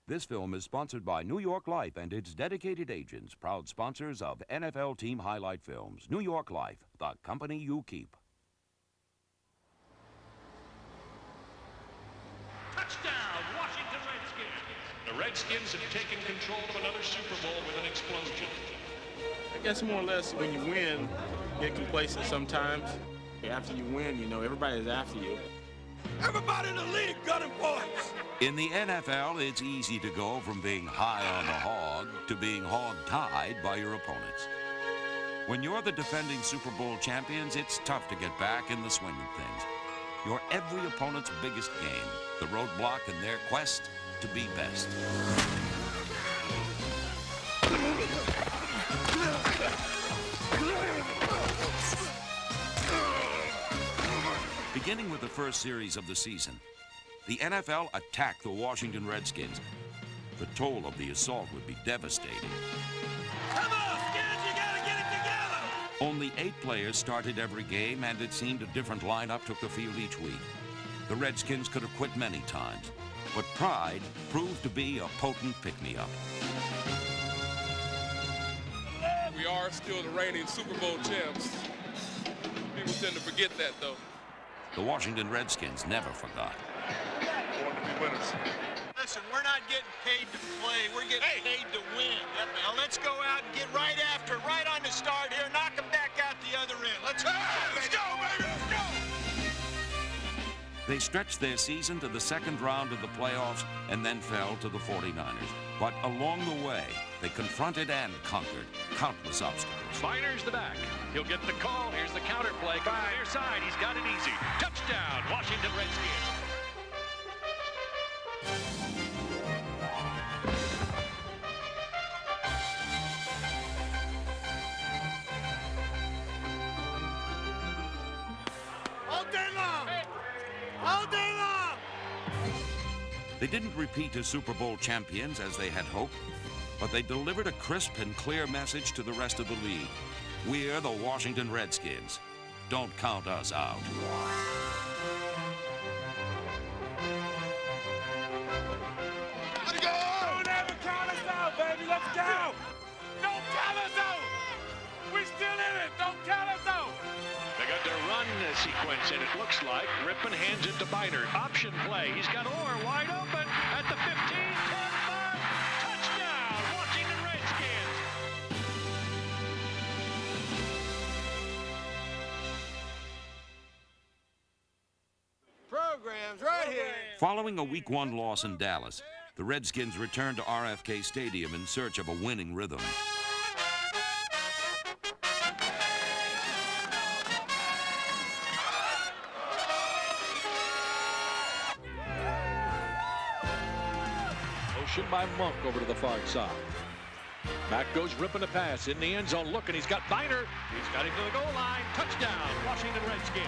This film is sponsored by New York Life and its dedicated agents, proud sponsors of NFL Team Highlight Films. New York Life, the company you keep. Touchdown, Washington Redskins. The Redskins have taken control of another Super Bowl with an explosion. I guess more or less when you win, you get complacent sometimes. After you win, you know, everybody's after you. Everybody in the league gunning points. In the NFL, it's easy to go from being high on the hog to being hog-tied by your opponents. When you're the defending Super Bowl champions, it's tough to get back in the swing of things. You're every opponent's biggest game, the roadblock in their quest to be best. Beginning with the first series of the season, the NFL attacked the Washington Redskins. The toll of the assault would be devastating. Come on, Skins, you gotta get it together! Only 8 players started every game, and it seemed a different lineup took the field each week. The Redskins could have quit many times, but pride proved to be a potent pick-me-up. We are still the reigning Super Bowl champs. People tend to forget that, though. The Washington Redskins never forgot. Want to be winners. Listen, we're not getting paid to play. We're getting paid to win. Now let's go out and get right after, right on the start here, knock them back out the other end. Let's go, baby, let's go! They stretched their season to the second round of the playoffs and then fell to the 49ers. But along the way, they confronted and conquered countless obstacles. Biner's the back. He'll get the call. Here's the counter play. Near side. He's got it easy. Touchdown, Washington Redskins. All day long! All day long! They didn't repeat as Super Bowl champions as they had hoped, but they delivered a crisp and clear message to the rest of the league. We're the Washington Redskins. Don't count us out. Let's go! Don't ever count us out, baby. Let's go! Don't count us out! We're still in it. Don't count us out! They got their run sequence, and it looks like Rippon hands it to Biner. Option play. He's got Orr wide open at the 15, 10, 5. Touchdown, Washington Redskins. Programs right here. Following a Week 1 loss in Dallas, the Redskins returned to RFK Stadium in search of a winning rhythm. Motion by Monk over to the far side. Back goes Rippon a pass in the end zone. Look, and he's got Biner. He's got him to the goal line. Touchdown, Washington Redskins.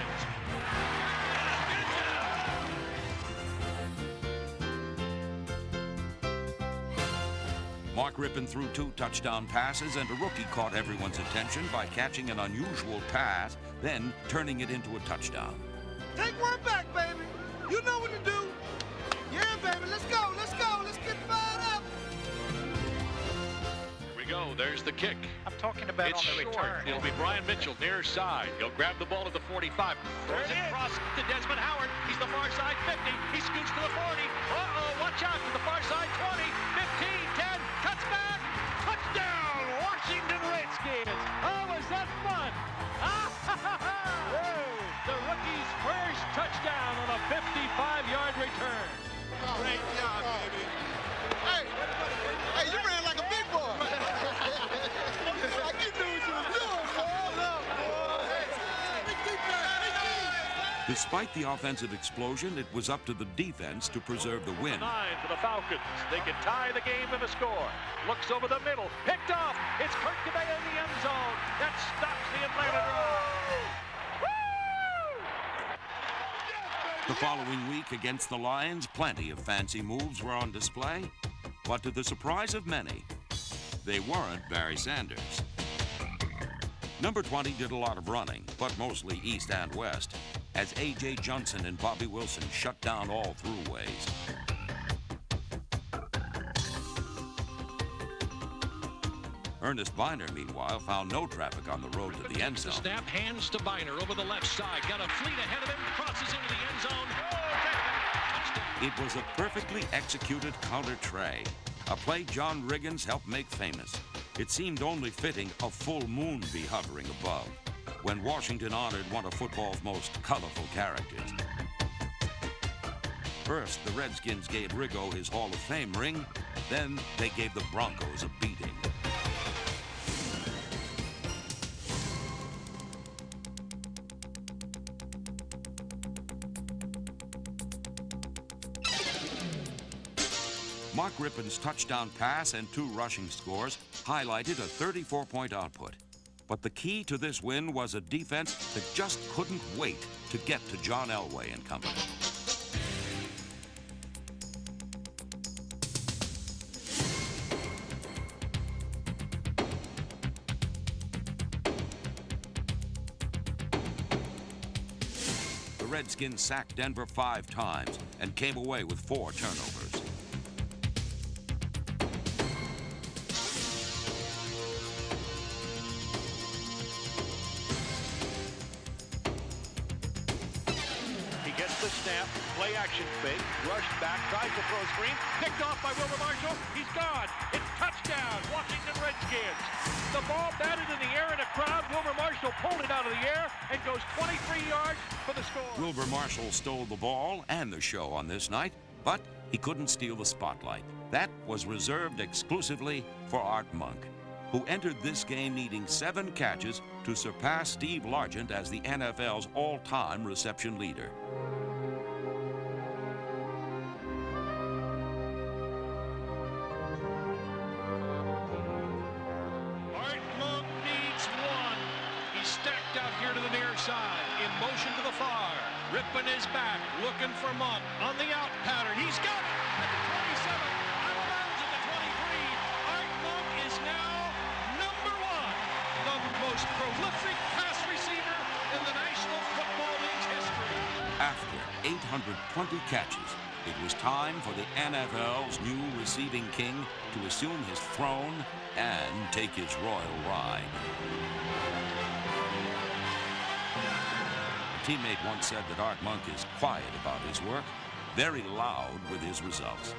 Mark Rippon threw 2 touchdown passes, and a rookie caught everyone's attention by catching an unusual pass, then turning it into a touchdown. Take one back, baby. You know what to do. Yeah, baby. Let's go. Let's go. Let's get fired up. Here we go. There's the kick. I'm talking about It's on the short. return. It'll be Brian Mitchell near side. He'll grab the ball at the 45. Throws it across to Desmond Howard. He's the far side 50. He scoots to the 40. Uh-oh, watch out to the far side 20, 15, 10. Cuts back. Touchdown, Washington Redskins. Oh, was that fun? The rookie's first touchdown on a 55-yard return. Great job, baby. Hey, you ran like a big boy. Like you knew what you was doing, boy. Despite the offensive explosion, it was up to the defense to preserve the win. 9 for the Falcons. They can tie the game in the score. Looks over the middle. Picked off. It's Kurt Kaye in the end zone. That stops the Atlanta drive. The following week against the Lions, plenty of fancy moves were on display, but to the surprise of many, they weren't Barry Sanders. Number 20 did a lot of running, but mostly east and west, as A.J. Johnson and Bobby Wilson shut down all throughways. Ernest Biner, meanwhile, found no traffic on the road to the end zone. The snap, hands to Biner over the left side. Got a fleet ahead of him, crosses into the end zone. Oh, it was a perfectly executed counter tray, a play John Riggins helped make famous. It seemed only fitting a full moon be hovering above when Washington honored one of football's most colorful characters. First, the Redskins gave Riggo his Hall of Fame ring. Then they gave the Broncos a beating. Mark Rippon's touchdown pass and 2 rushing scores highlighted a 34-point output. But the key to this win was a defense that just couldn't wait to get to John Elway and company. The Redskins sacked Denver 5 times and came away with 4 turnovers. snap, play action fake, rushed back, tries to throw screen, picked off by Wilbur Marshall. He's gone. It's touchdown, Washington Redskins. The ball batted in the air in a crowd. Wilbur Marshall pulled it out of the air and goes 23 yards for the score. Wilbur Marshall stole the ball and the show on this night, but he couldn't steal the spotlight. That was reserved exclusively for Art Monk, who entered this game needing 7 catches to surpass Steve Largent as the NFL's all-time reception leader. Art Monk needs 1. He's stacked out here to the near side, in motion to the far. Rippon is back, looking for Monk on the out pattern. He's got it at the 27, out of bounds at the 23. Art Monk is now number 1, the most prolific pass receiver in the National Football League's history. After 820 catches, it was time for the NFL's new receiving king to assume his throne and take his royal ride. A teammate once said that Art Monk is quiet about his work, very loud with his results.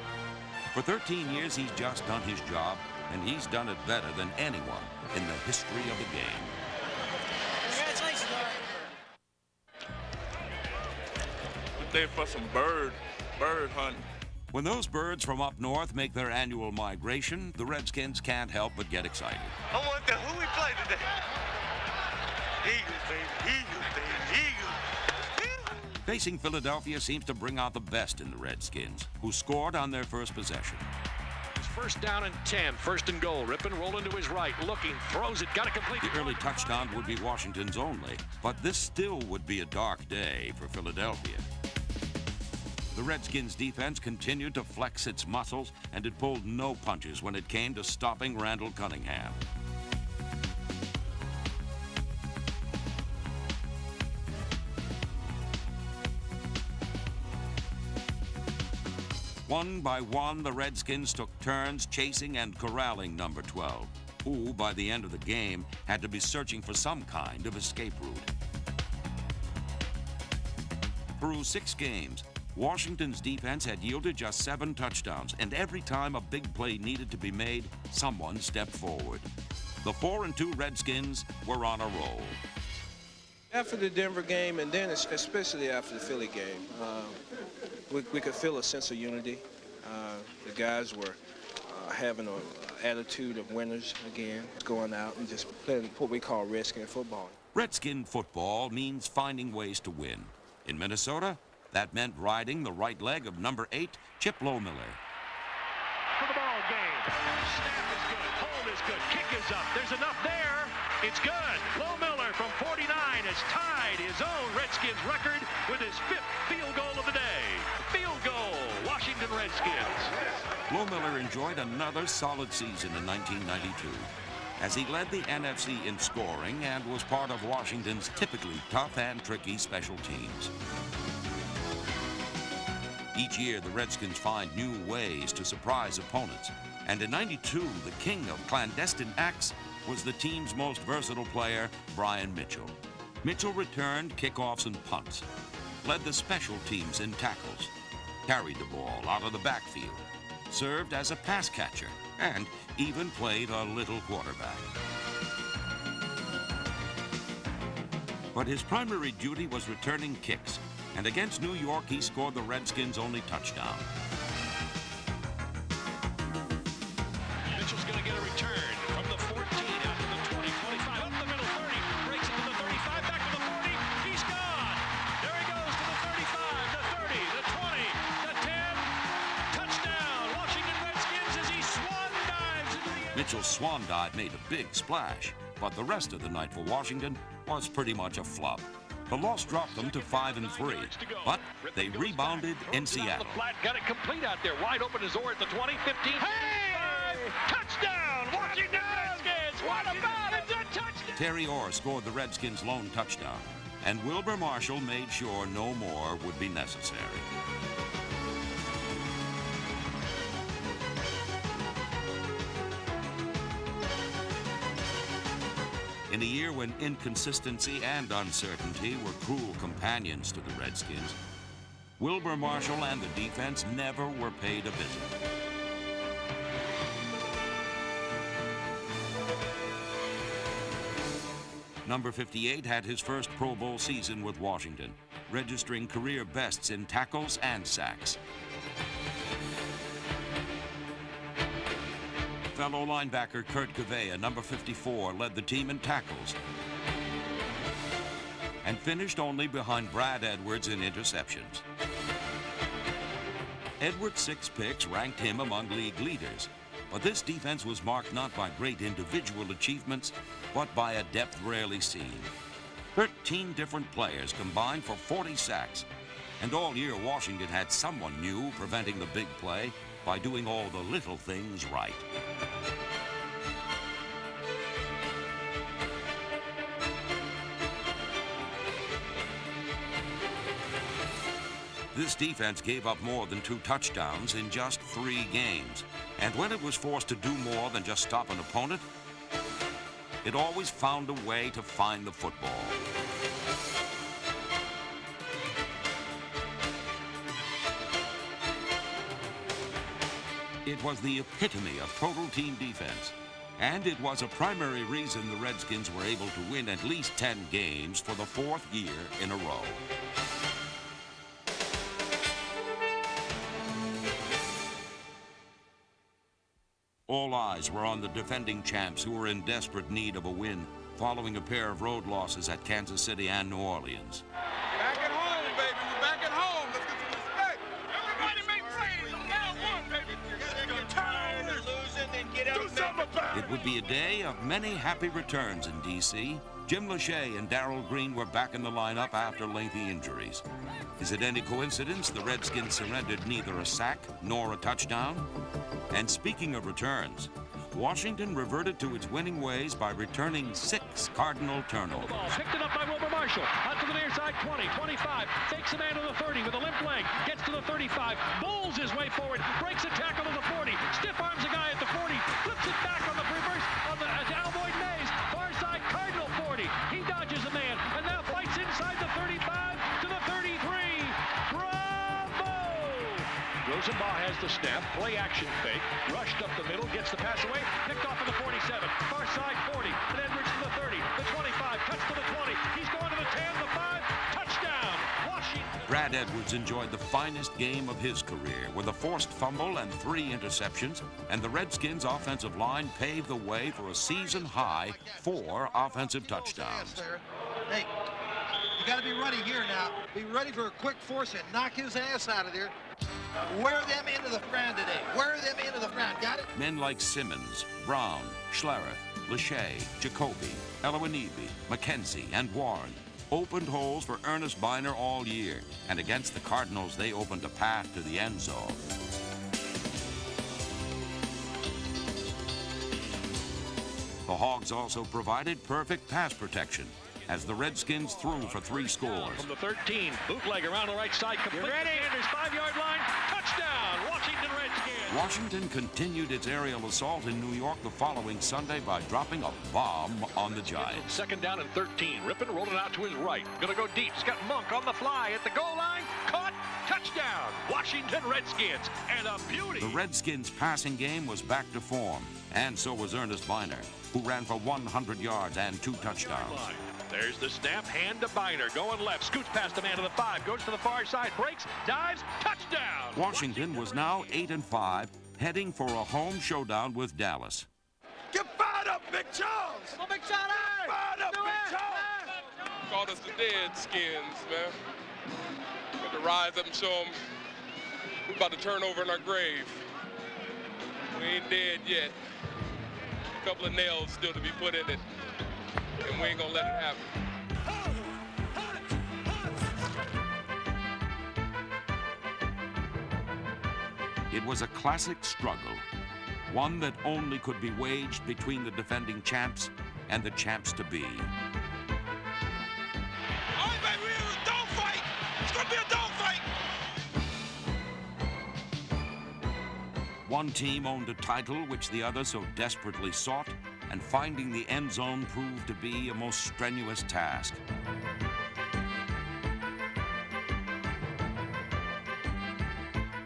For 13 years, he's just done his job, and he's done it better than anyone in the history of the game. Congratulations, Art. Good day for some bird hunting. When those birds from up north make their annual migration, the Redskins can't help but get excited. I wonder who we play today. Eagles, baby. Eagles, baby. Eagles. Facing Philadelphia seems to bring out the best in the Redskins, who scored on their first possession. It's first down and 10, first and goal. Rippon rolling to his right, looking, throws it, got to complete. The early touchdown would be Washington's only, but this still would be a dark day for Philadelphia. The Redskins' defense continued to flex its muscles, and it pulled no punches when it came to stopping Randall Cunningham. One by one, the Redskins took turns chasing and corralling number 12, who, by the end of the game, had to be searching for some kind of escape route. Through 6 games, Washington's defense had yielded just 7 touchdowns, and every time a big play needed to be made, someone stepped forward. The 4-2 Redskins were on a roll. After the Denver game, and then especially after the Philly game, we could feel a sense of unity. The guys were having an attitude of winners again, going out and just playing what we call Redskin football. Redskin football means finding ways to win. In Minnesota, that meant riding the right leg of number 8, Chip Lohmiller. For the ball game. Snap is good. Hold is good. Kick is up. There's enough there. It's good. Lohmiller from 49 has tied his own Redskins record with his 5th field goal of the day. Field goal, Washington Redskins. Lohmiller enjoyed another solid season in 1992 as he led the NFC in scoring and was part of Washington's typically tough and tricky special teams. Each year, the Redskins find new ways to surprise opponents, And in '92, the king of clandestine acts was the team's most versatile player, Brian Mitchell. Mitchell returned kickoffs and punts, led the special teams in tackles, carried the ball out of the backfield, served as a pass catcher, and even played a little quarterback. But his primary duty was returning kicks, and against New York, he scored the Redskins' only touchdown. Mitchell's going to get a return from the 14 out to the 20, 25, up the middle, 30, breaks it to the 35, back to the 40, he's gone. There he goes to the 35, the 30, the 20, the 10, touchdown. Washington Redskins as he swan dives into the end. Mitchell's swan dive made a big splash, but the rest of the night for Washington was pretty much a flop. The loss dropped them to 5-3, but they rebounded in Seattle. Flat, got it complete out there, wide open as Orr at the 20, 15. Hey! Touchdown! Washington Redskins! What about it? It's a touchdown! Terry Orr scored the Redskins' lone touchdown, and Wilbur Marshall made sure no more would be necessary. In a year when inconsistency and uncertainty were cruel companions to the Redskins, Wilbur Marshall and the defense never were paid a visit. Number 58 had his first Pro Bowl season with Washington, registering career bests in tackles and sacks. Fellow linebacker Kurt Kaye, number 54, led the team in tackles and finished only behind Brad Edwards in interceptions. Edwards' 6 picks ranked him among league leaders, but this defense was marked not by great individual achievements, but by a depth rarely seen. 13 different players combined for 40 sacks, and all year Washington had someone new preventing the big play by doing all the little things right. This defense gave up more than 2 touchdowns in just 3 games. And when it was forced to do more than just stop an opponent, it always found a way to find the football. It was the epitome of total team defense. And it was a primary reason the Redskins were able to win at least 10 games for the 4th year in a row. All eyes were on the defending champs who were in desperate need of a win following a pair of road losses at Kansas City and New Orleans. Back at home, baby. We're back at home. Let's get some respect. Everybody make plays. I'm down 1, baby. You gotta get tired of losing and get out. Do something about it. It would be a day of many happy returns in D.C. Jim Lachey and Darrell Green were back in the lineup after lengthy injuries. Is it any coincidence the Redskins surrendered neither a sack nor a touchdown? And speaking of returns, Washington reverted to its winning ways by returning 6 Cardinal turnovers. Picked it up by Wilbur Marshall. Out to the near side, 20, 25. Fakes a man to the 30 with a limp leg. Gets to the 35. Bulls his way forward. Breaks a tackle to the 40. Stiff arms a guy at the 40. Flips it back on the reverse on the Alboyd Mays. Far side, Cardinal 40. He dodges a man and now fights inside the 35 to the 33. Bravo! Rosenbaugh has the snap. Play action fake. Rushed up the middle. Gets the pass away. Picked off of the 47. Far side 40. And Edwards to the 30. The 25. Cuts to the 20. He's going to the 10. The 5. Touchdown. Washington. Brad Edwards enjoyed the finest game of his career with a forced fumble and 3 interceptions, and the Redskins' offensive line paved the way for a season-high 4 offensive touchdowns. Hey, you got to be ready here now. Be ready for a quick force and knock his ass out of there. Wear them into the ground today. Wear them into the ground. Got it? Men like Simmons, Brown, Schlereth, Lachey, Jacoby, Elowinibi, McKenzie, and Warren opened holes for Ernest Biner all year, and against the Cardinals, they opened a path to the end zone. The Hogs also provided perfect pass protection, as the Redskins threw for 3 scores. From the 13, bootleg around the right side, complete to Sanders' 5-yard line, touchdown, Washington Redskins. Washington continued its aerial assault in New York the following Sunday by dropping a bomb on the Giants. Second down and 13, Rippon rolling out to his right, gonna go deep, he's got Monk on the fly at the goal line, caught, touchdown, Washington Redskins, and a beauty. The Redskins' passing game was back to form, and so was Ernest Biner, who ran for 100 yards and 2 touchdowns. There's the snap, hand to Biner, going left, scoots past the man to the 5, goes to the far side, breaks, dives, touchdown. Washington was now 8-5, heading for a home showdown with Dallas. Get fired up, Big Charles! Come on, Big Charles! Fired up, Big Charles! Called us the dead skins, man. Got to rise up and show them we're about to turn over in our grave. We ain't dead yet. A couple of nails still to be put in it, and we ain't gonna let it happen. It was a classic struggle, one that only could be waged between the defending champs and the champs-to-be. All right, baby, we're in a dogfight. It's gonna be a dogfight. One team owned a title which the other so desperately sought, and finding the end zone proved to be a most strenuous task.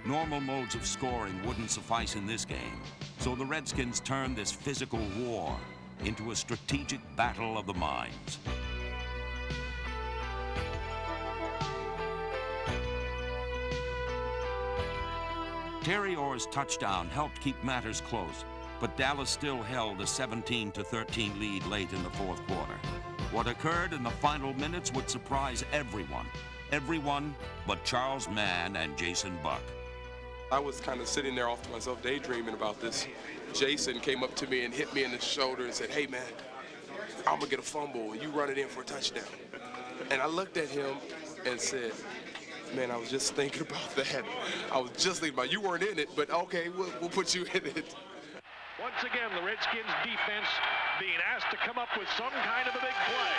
Normal modes of scoring wouldn't suffice in this game, so the Redskins turned this physical war into a strategic battle of the minds. Terry Orr's touchdown helped keep matters close, but Dallas still held a 17-13 lead late in the 4th quarter. What occurred in the final minutes would surprise everyone. Everyone but Charles Mann and Jason Buck. I was kind of sitting there off to myself daydreaming about this. Jason came up to me and hit me in the shoulder and said, "Hey, man, I'm gonna get a fumble and you run it in for a touchdown." And I looked at him and said, "Man, I was just thinking about that. I was just thinking about, you weren't in it, but okay, we'll put you in it." Once again, the Redskins defense being asked to come up with some kind of a big play.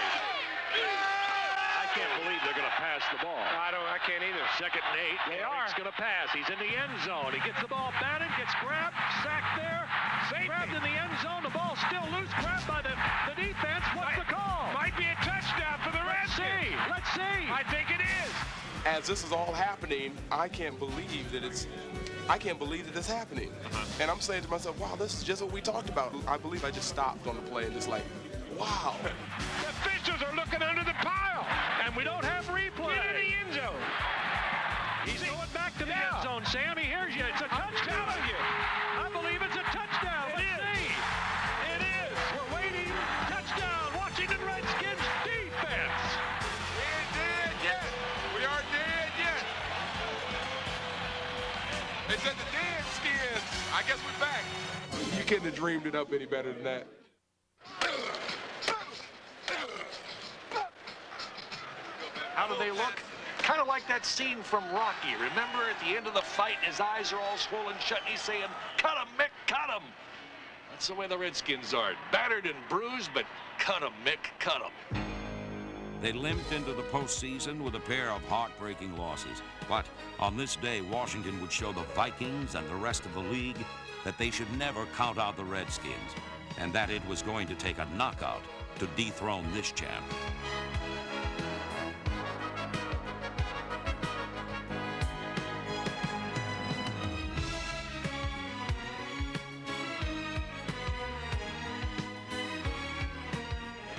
I can't believe they're going to pass the ball. I can't either. 2nd and 8. They are. He's going to pass. He's in the end zone. He gets the ball batted, gets grabbed, sacked there. Grabbed in the end zone. The ball still loose. Grabbed by the defense. What's the call? Might be a touchdown for the Redskins. Let's see. I think it is. As this is all happening, I can't believe that it's happening. And I'm saying to myself, wow, this is just what we talked about. I believe I just stopped on the play and just like, wow. The officials are looking under the pile. And we don't have replay. Get in the end zone. He's going back to the end zone, Sam. He hears you. It's a touchdown. I believe it's a touchdown. Let's see. It is. We're waiting. Touchdown. Washington Redskins defense. We ain't dead yet. We aren't dead yet. They said the dead skins. I guess we're back. You couldn't have dreamed it up any better than that. How do they look? Kind of like that scene from Rocky. Remember at the end of the fight, his eyes are all swollen shut, and he's saying, "Cut him, Mick, cut him." That's the way the Redskins are. Battered and bruised, but cut him, Mick, cut him. They limped into the postseason with a pair of heartbreaking losses. But on this day, Washington would show the Vikings and the rest of the league that they should never count out the Redskins, and that it was going to take a knockout to dethrone this champ.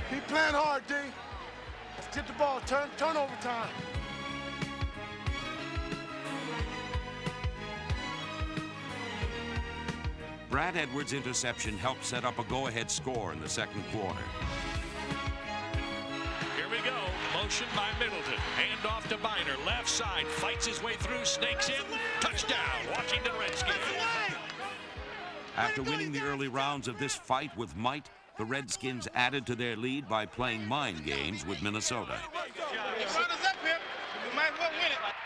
Keep playing hard, D. Let's get the ball. Turnover time. Brad Edwards' interception helped set up a go-ahead score in the 2nd quarter. Here we go. Motion by Middleton. Hand off to Biner. Left side. Fights his way through. Snakes in. Touchdown. Washington Redskins. After winning the early rounds of this fight with might, the Redskins added to their lead by playing mind games with Minnesota.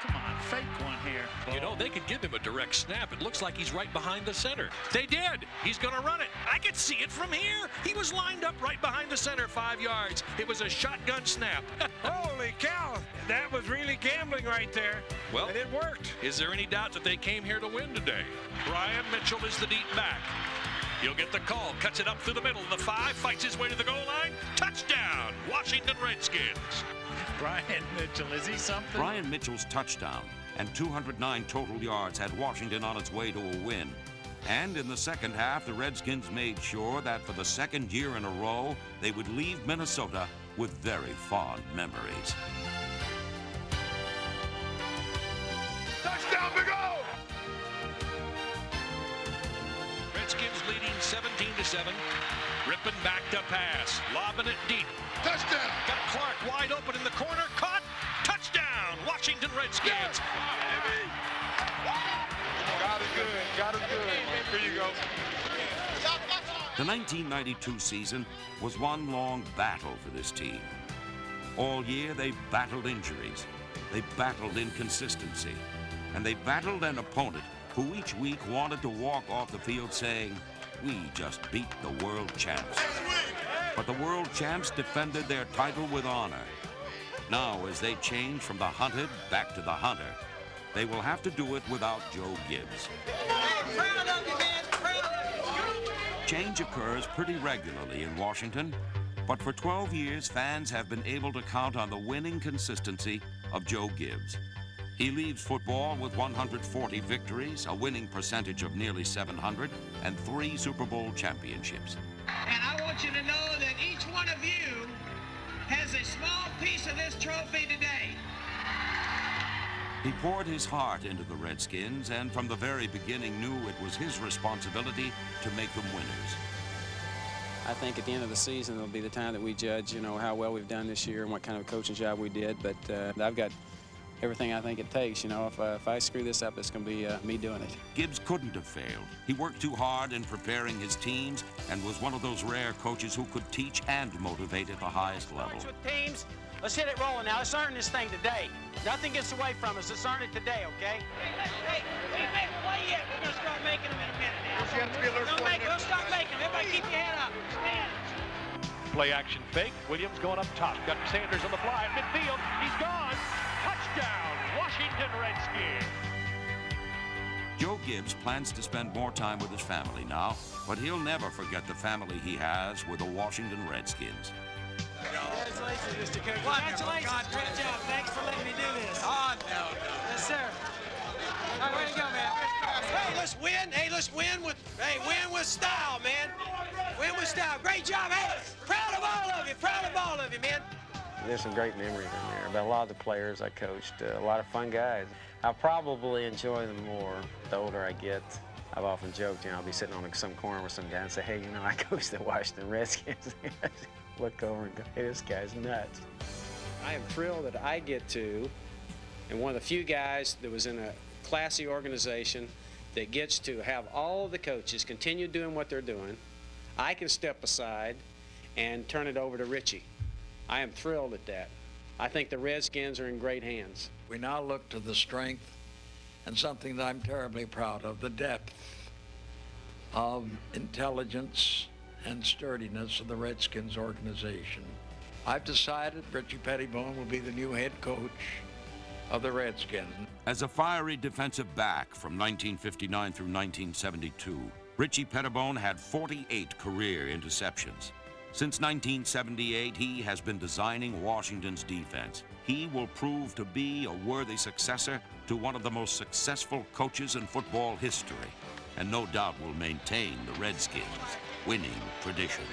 Come on, fake one here. You know, they could give him a direct snap. It looks like he's right behind the center. They did. He's going to run it. I could see it from here. He was lined up right behind the center, 5 yards. It was a shotgun snap. Holy cow. That was really gambling right there. Well, and it worked. Is there any doubt that they came here to win today? Brian Mitchell is the deep back. He'll get the call, cuts it up through the middle. The 5 fights his way to the goal line. Touchdown, Washington Redskins. Brian Mitchell, is he something? Brian Mitchell's touchdown and 209 total yards had Washington on its way to a win. And in the second half, the Redskins made sure that for the second year in a row, they would leave Minnesota with very fond memories. Touchdown, Big O! Redskins leading 17-7. Ripping back to pass, lobbing it deep. Touchdown! Got Clark wide open in the corner, caught. Touchdown, Washington Redskins. Got it good, got it good. Here you go. The 1992 season was one long battle for this team. All year, they battled injuries, they battled inconsistency, and they battled an opponent who each week wanted to walk off the field saying, "We just beat the world champs." But the world champs defended their title with honor. Now, as they change from the hunted back to the hunter, they will have to do it without Joe Gibbs. Proud of you, man. Proud of you. Change occurs pretty regularly in Washington, but for 12 years, fans have been able to count on the winning consistency of Joe Gibbs. He leaves football with 140 victories, a winning percentage of nearly 700, and 3 Super Bowl championships. And I want you to know that each one of you has a small piece of this trophy today. He poured his heart into the Redskins and from the very beginning knew it was his responsibility to make them winners. I think at the end of the season, it'll be the time that we judge, you know, how well we've done this year and what kind of coaching job we did. But I've got everything I think it takes. You know, if I screw this up, it's going to be me doing it. Gibbs couldn't have failed. He worked too hard in preparing his teams and was one of those rare coaches who could teach and motivate at the highest level. With teams, let's hit it rolling now. Let's earn this thing today. Nothing gets away from us. Let's earn it today, okay? Hey, we ain't made a play yet. We're going to start making them in a minute now. We'll start making them. Everybody keep your head up. Stand. Play action fake. Williams going up top. Got Sanders on the fly at midfield. He's gone. Touchdown, Washington Redskins. Joe Gibbs plans to spend more time with his family now, but he'll never forget the family he has with the Washington Redskins. Congratulations, Mr. Coach. Congratulations. Great job. Thanks for letting me do this. Oh, no. Yes, sir. All right, way to go, man. Hey, let's win. Hey, let's win with style, man. Win with style. Great job. Hey, proud of all of you. Proud of all of you, man. There's some great memories in there about a lot of the players I coached, a lot of fun guys. I'll probably enjoy them more the older I get. I've often joked, you know, I'll be sitting on some corner with some guy and say, hey, you know, I coached the Washington Redskins. Look over and go, hey, this guy's nuts. I am thrilled that I get to, and one of the few guys that was in a classy organization that gets to have all of the coaches continue doing what they're doing. I can step aside and turn it over to Richie. I am thrilled at that. I think the Redskins are in great hands. We now look to the strength and something that I'm terribly proud of, the depth of intelligence and sturdiness of the Redskins organization. I've decided Richie Pettibone will be the new head coach of the Redskins. As a fiery defensive back from 1959 through 1972, Richie Pettibone had 48 career interceptions. Since 1978, he has been designing Washington's defense. He will prove to be a worthy successor to one of the most successful coaches in football history, and no doubt will maintain the Redskins' winning tradition.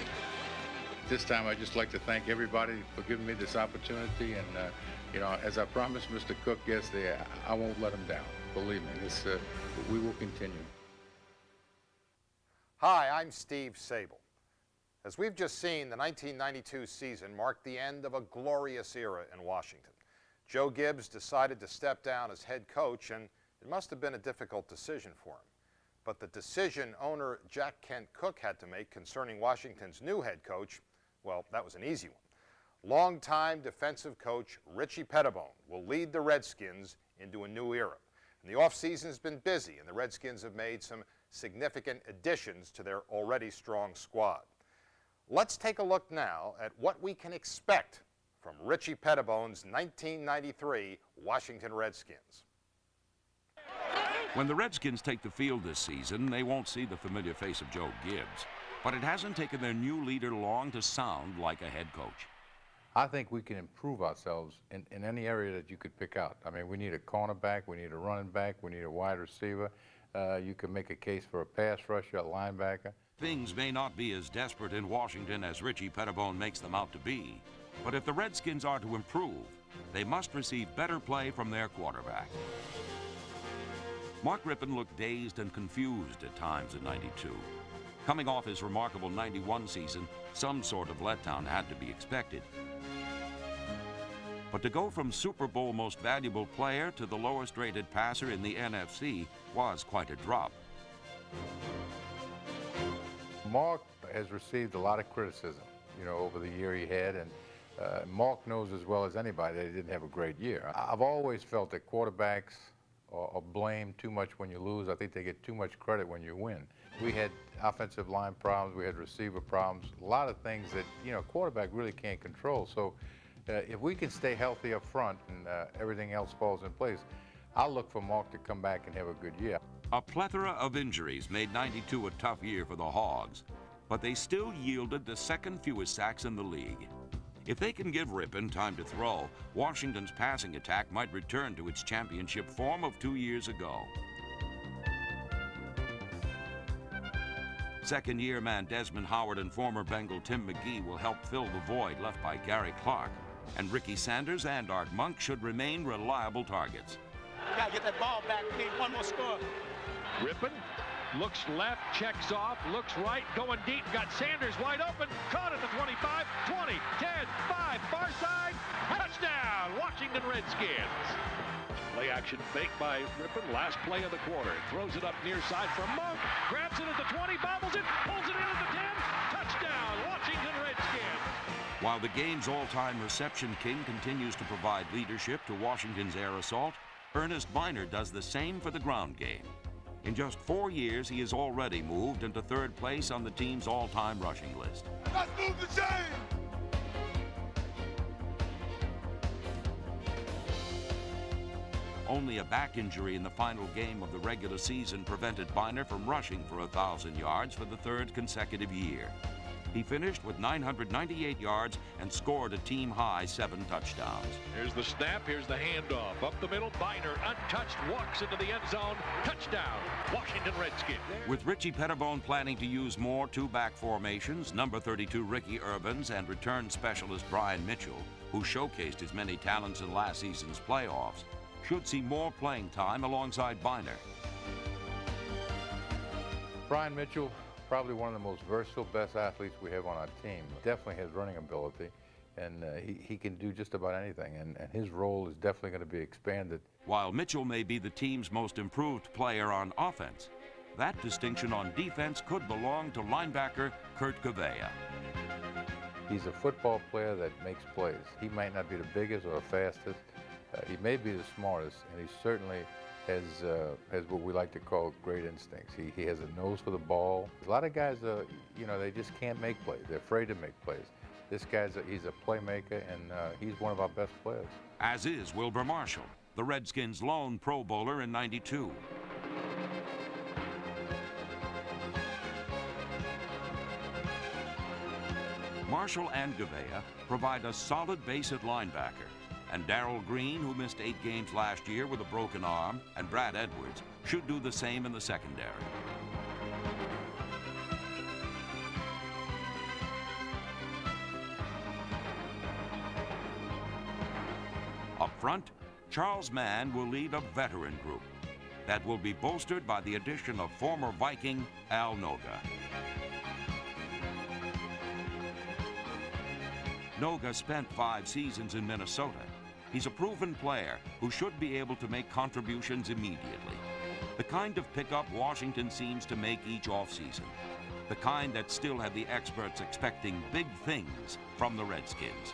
This time, I'd just like to thank everybody for giving me this opportunity, and you know, as I promised Mr. Cook yesterday, I won't let him down. Believe me, we will continue. Hi, I'm Steve Sable. As we've just seen, the 1992 season marked the end of a glorious era in Washington. Joe Gibbs decided to step down as head coach, and it must have been a difficult decision for him. But the decision owner Jack Kent Cooke had to make concerning Washington's new head coach, well, that was an easy one. Longtime defensive coach Richie Pettibone will lead the Redskins into a new era. And the offseason has been busy, and the Redskins have made some significant additions to their already strong squad. Let's take a look now at what we can expect from Richie Pettibone's 1993 Washington Redskins. When the Redskins take the field this season, they won't see the familiar face of Joe Gibbs, but it hasn't taken their new leader long to sound like a head coach. I think we can improve ourselves in any area that you could pick out. I mean, we need a cornerback, we need a running back, we need a wide receiver. You can make a case for a pass rusher, a linebacker. Things may not be as desperate in Washington as Richie Pettibone makes them out to be, but if the Redskins are to improve, they must receive better play from their quarterback. Mark Rypien looked dazed and confused at times in '92. Coming off his remarkable '91 season, some sort of letdown had to be expected. But to go from Super Bowl most valuable player to the lowest rated passer in the NFC was quite a drop. Mark has received a lot of criticism, over the year he had, and Mark knows as well as anybody that he didn't have a great year. I've always felt that quarterbacks are blamed too much when you lose. I think they get too much credit when you win. We had offensive line problems, we had receiver problems, a lot of things that, quarterback really can't control. So if we can stay healthy up front and everything else falls in place, I'll look for Mark to come back and have a good year. A plethora of injuries made '92 a tough year for the Hogs, but they still yielded the second fewest sacks in the league. If they can give Rypien time to throw, Washington's passing attack might return to its championship form of 2 years ago. Second-year man Desmond Howard and former Bengal Tim McGee will help fill the void left by Gary Clark, and Ricky Sanders and Art Monk should remain reliable targets. Gotta get that ball back. We need one more score. Rypien looks left, checks off, looks right, going deep, got Sanders wide open, caught at the 25, 20, 10, 5, far side, touchdown, Washington Redskins. Play action fake by Rypien, last play of the quarter, throws it up near side for Monk, grabs it at the 20, bobbles it, pulls it in at the 10, touchdown, Washington Redskins. While the game's all-time reception king continues to provide leadership to Washington's air assault, Ernest Biner does the same for the ground game. In just 4 years, he has already moved into third place on the team's all-time rushing list. Let's move the chain! Only a back injury in the final game of the regular season prevented Biner from rushing for 1,000 yards for the third consecutive year. He finished with 998 yards and scored a team-high 7 touchdowns. Here's the snap, here's the handoff. Up the middle, Biner, untouched, walks into the end zone. Touchdown, Washington Redskins. With Richie Pettibone planning to use more two-back formations, number 32 Ricky Urbans and return specialist Brian Mitchell, who showcased his many talents in last season's playoffs, should see more playing time alongside Biner. Brian Mitchell, probably one of the most versatile, best athletes we have on our team. Definitely has running ability, and he can do just about anything, and his role is definitely going to be expanded. While Mitchell may be the team's most improved player on offense, that distinction on defense could belong to linebacker Kurt Kaye. He's a football player that makes plays. He might not be the biggest or the fastest. He may be the smartest, and he certainly has what we like to call great instincts. He has a nose for the ball. A lot of guys, they just can't make plays. They're afraid to make plays. This guy's he's a playmaker, and he's one of our best players. As is Wilbur Marshall, the Redskins' lone Pro Bowler in '92. Marshall and Kaye provide a solid base at linebacker, and Darrell Green, who missed 8 games last year with a broken arm, and Brad Edwards should do the same in the secondary. Up front, Charles Mann will lead a veteran group that will be bolstered by the addition of former Viking Al Noga. Noga spent 5 seasons in Minnesota. He's a proven player who should be able to make contributions immediately. The kind of pickup Washington seems to make each offseason. The kind that still had the experts expecting big things from the Redskins.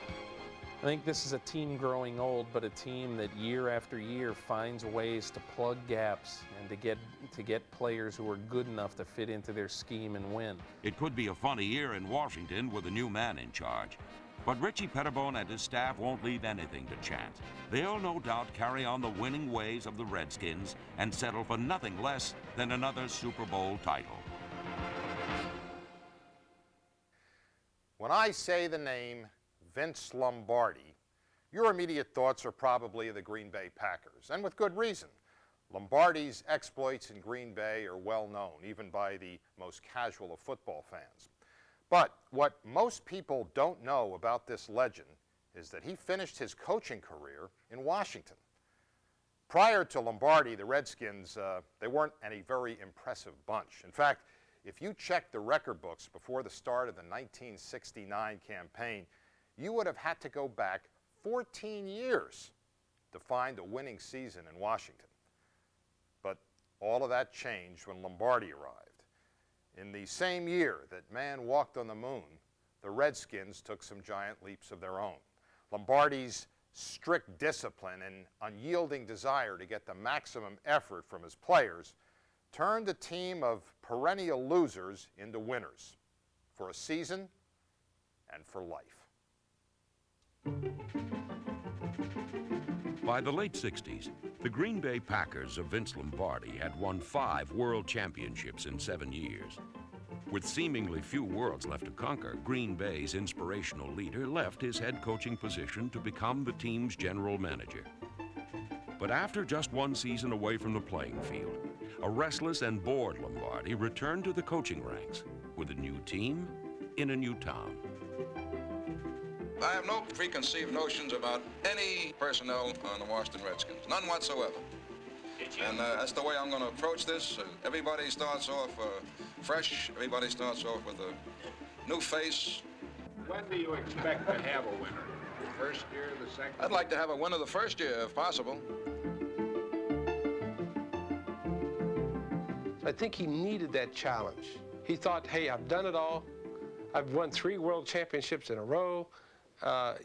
I think this is a team growing old, but a team that year after year finds ways to plug gaps and to get players who are good enough to fit into their scheme and win. It could be a funny year in Washington with a new man in charge. But Richie Pettibone and his staff won't leave anything to chance. They'll no doubt carry on the winning ways of the Redskins and settle for nothing less than another Super Bowl title. When I say the name Vince Lombardi, your immediate thoughts are probably the Green Bay Packers, and with good reason. Lombardi's exploits in Green Bay are well known, even by the most casual of football fans. But what most people don't know about this legend is that he finished his coaching career in Washington. Prior to Lombardi, the Redskins, they weren't any very impressive bunch. In fact, if you check the record books before the start of the 1969 campaign, you would have had to go back 14 years to find a winning season in Washington. But all of that changed when Lombardi arrived. In the same year that man walked on the moon, the Redskins took some giant leaps of their own. Lombardi's strict discipline and unyielding desire to get the maximum effort from his players turned a team of perennial losers into winners for a season and for life. By the late 60s, the Green Bay Packers of Vince Lombardi had won 5 world championships in 7 years. With seemingly few worlds left to conquer, Green Bay's inspirational leader left his head coaching position to become the team's general manager. But after just 1 season away from the playing field, a restless and bored Lombardi returned to the coaching ranks with a new team in a new town. I have no preconceived notions about any personnel on the Washington Redskins, none whatsoever. And that's the way I'm going to approach this. Everybody starts off fresh. Everybody starts off with a new face. When do you expect to have a winner? The first year, the second? I'd like to have a winner the first year, if possible. I think he needed that challenge. He thought, hey, I've done it all. I've won 3 world championships in a row.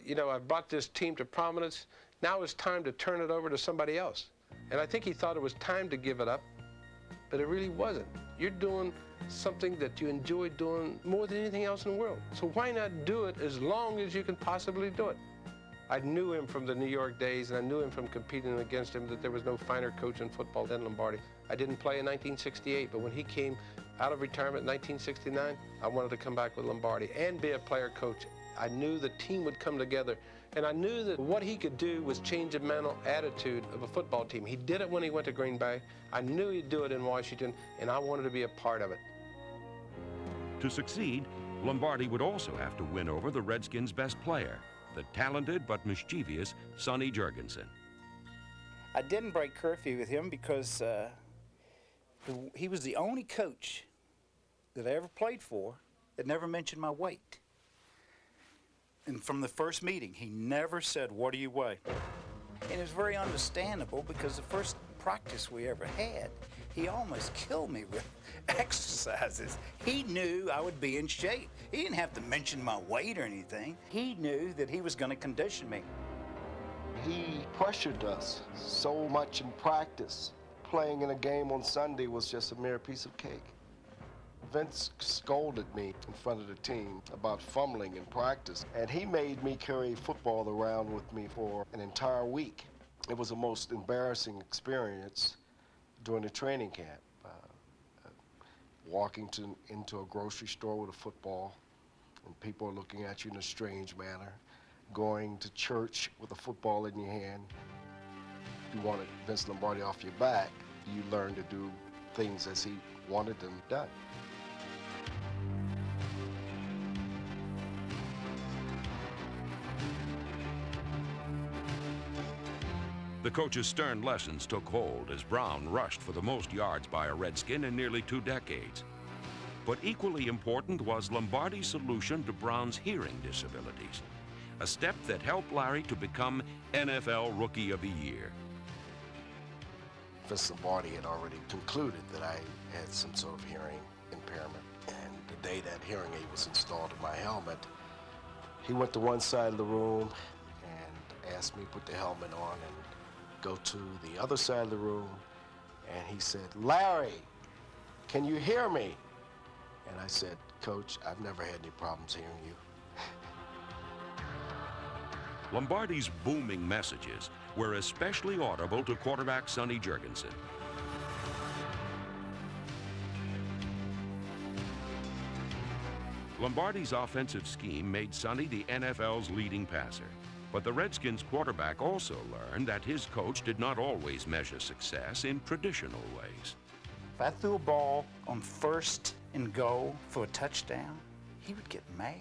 You know, I've brought this team to prominence. Now it's time to turn it over to somebody else. And I think he thought it was time to give it up, but it really wasn't. You're doing something that you enjoy doing more than anything else in the world. So why not do it as long as you can possibly do it? I knew him from the New York days, and I knew him from competing against him that there was no finer coach in football than Lombardi. I didn't play in 1968, but when he came out of retirement in 1969, I wanted to come back with Lombardi and be a player coach. I knew the team would come together, and I knew that what he could do was change the mental attitude of a football team. He did it when he went to Green Bay. I knew he'd do it in Washington, and I wanted to be a part of it. To succeed, Lombardi would also have to win over the Redskins' best player, the talented but mischievous Sonny Jurgensen. I didn't break curfew with him because he was the only coach that I ever played for that never mentioned my weight. And from the first meeting, he never said, "What do you weigh?" And it was very understandable because the first practice we ever had, he almost killed me with exercises. He knew I would be in shape. He didn't have to mention my weight or anything. He knew that he was going to condition me. He pressured us so much in practice. Playing in a game on Sunday was just a mere piece of cake. Vince scolded me in front of the team about fumbling in practice, and he made me carry football around with me for an entire week. It was the most embarrassing experience during the training camp. Walking into a grocery store with a football, and people are looking at you in a strange manner. Going to church with a football in your hand. If you wanted Vince Lombardi off your back, you learned to do things as he wanted them done. The coach's stern lessons took hold as Brown rushed for the most yards by a Redskin in nearly 2 decades. But equally important was Lombardi's solution to Brown's hearing disabilities, a step that helped Larry to become NFL Rookie of the Year. Vince Lombardi had already concluded that I had some sort of hearing impairment, and the day that hearing aid was installed in my helmet, he went to one side of the room asked me to put the helmet on and go to the other side of the room, and he said, "Larry, can you hear me?" And I said, "Coach, I've never had any problems hearing you." Lombardi's booming messages were especially audible to quarterback Sonny Jurgensen. Lombardi's offensive scheme made Sonny the NFL's leading passer. But the Redskins quarterback also learned that his coach did not always measure success in traditional ways. If I threw a ball on 1st and goal for a touchdown, he would get mad.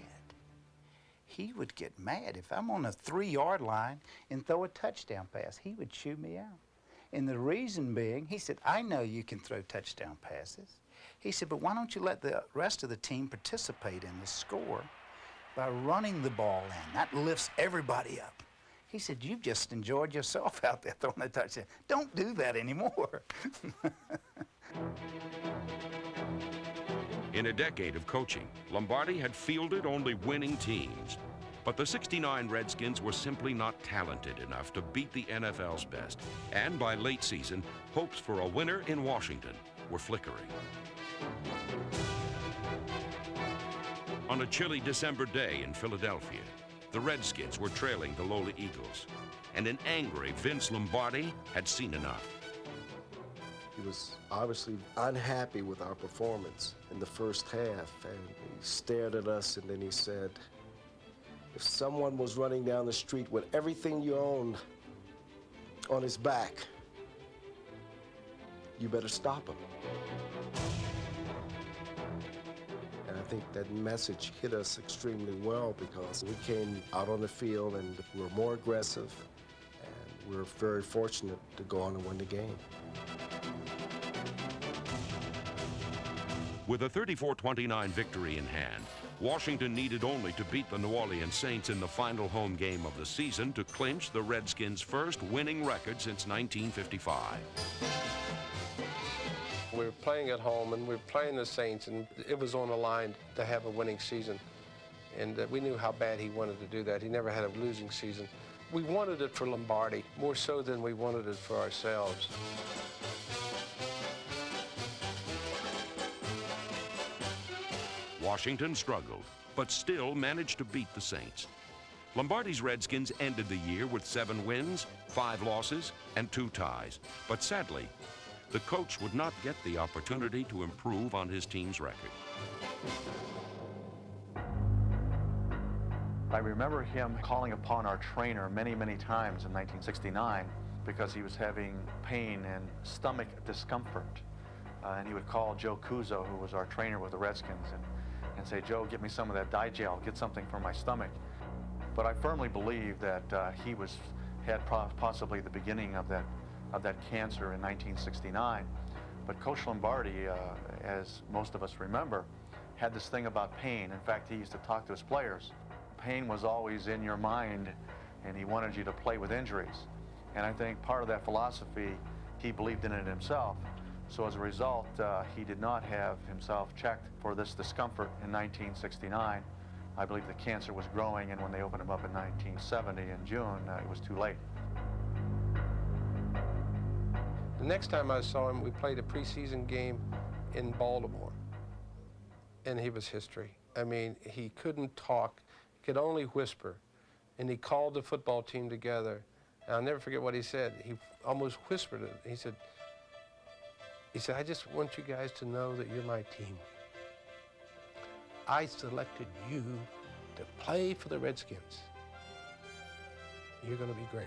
He would get mad. If I'm on a 3-yard line and throw a touchdown pass, he would chew me out. And the reason being, he said, "I know you can throw touchdown passes." He said, "But why don't you let the rest of the team participate in the score by running the ball in? That lifts everybody up." He said, "You've just enjoyed yourself out there throwing a touchdown. Don't do that anymore." In a decade of coaching, Lombardi had fielded only winning teams. But the '69 Redskins were simply not talented enough to beat the NFL's best. And by late season, hopes for a winner in Washington were flickering. On a chilly December day in Philadelphia, the Redskins were trailing the lowly Eagles, and an angry Vince Lombardi had seen enough. He was obviously unhappy with our performance in the first half, and he stared at us and then he said, "If someone was running down the street with everything you own on his back, you better stop him." And I think that message hit us extremely well because we came out on the field and we were more aggressive, and we were very fortunate to go on and win the game. With a 34-29 victory in hand, Washington needed only to beat the New Orleans Saints in the final home game of the season to clinch the Redskins' first winning record since 1955. We were playing at home, and we were playing the Saints, and it was on the line to have a winning season. And we knew how bad he wanted to do that. He never had a losing season. We wanted it for Lombardi, more so than we wanted it for ourselves. Washington struggled, but still managed to beat the Saints. Lombardi's Redskins ended the year with 7 wins, 5 losses, and 2 ties. But sadly, the coach would not get the opportunity to improve on his team's record. I remember him calling upon our trainer many, many times in 1969 because he was having pain and stomach discomfort. And he would call Joe Cuso, who was our trainer with the Redskins, and say, "Joe, get me some of that Digel, get something for my stomach." But I firmly believe that he had possibly the beginning of that cancer in 1969. But Coach Lombardi, as most of us remember, had this thing about pain. In fact, he used to talk to his players. Pain was always in your mind, and he wanted you to play with injuries. And I think part of that philosophy, he believed in it himself. So as a result, he did not have himself checked for this discomfort in 1969. I believe the cancer was growing, and when they opened him up in 1970 in June, it was too late. The next time I saw him, we played a preseason game in Baltimore, and he was history. I mean, he couldn't talk, he could only whisper, and he called the football team together. And I'll never forget what he said. He almost whispered it. He said, "I just want you guys to know that you're my team. I selected you to play for the Redskins. You're going to be great."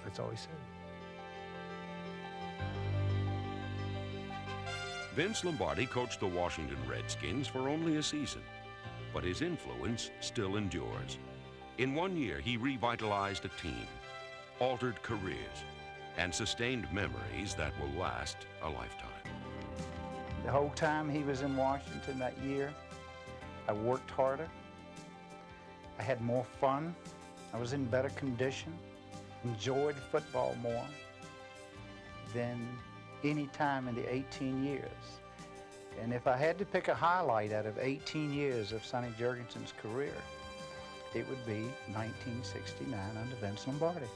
That's all he said. Vince Lombardi coached the Washington Redskins for only a season, but his influence still endures. In 1 year, he revitalized a team, altered careers, and sustained memories that will last a lifetime. The whole time he was in Washington that year, I worked harder. I had more fun. I was in better condition, enjoyed football more than any time in the 18 years. And if I had to pick a highlight out of 18 years of Sonny Jurgensen's career, it would be 1969 under Vince Lombardi.